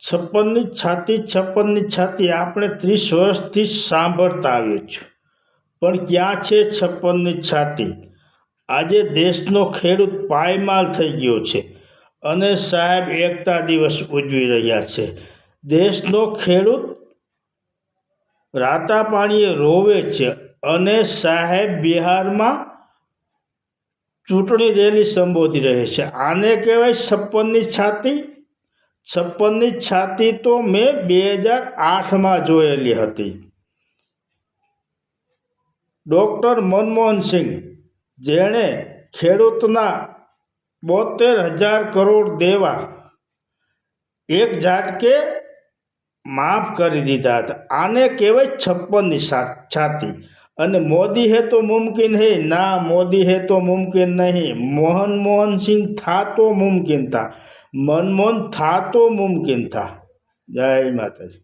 છપ્પનની છાતી આપણે 30 વર્ષથી સાંભળતા આવ્યો છું, પણ ક્યાં છે છપ્પનની છાતી? આજે દેશનો ખેડૂત પાયમાલ થઈ ગયો છે અને સાહેબ એકતા દિવસ ઉજવી રહ્યા છે. દેશનો ખેડૂત રાતા પાણીએ રોવે છે અને સાહેબ બિહારમાં ચૂંટણી રેલી સંબોધી રહે છે. આને કહેવાય છપ્પનની છાતી. છપ્પનની છાતી તો મેં 2008માં જોયેલી હતી. ડૉક્ટર મનમોહન સિંહ, જેણે ખેડૂતના 72,000 કરોડ દેવા એક ઝાટકે માફ કરી દીધા હતા. આને કહેવાય છપ્પનની છાતી. અને મોદી હે તો મુમકિન હે, ના મોદી હે તો મુમકિન નહીં. મનમોહન સિંહ થા તો મુમકિન થા, મનમોહન થા તો મુમકિન થા. જય માતાજી.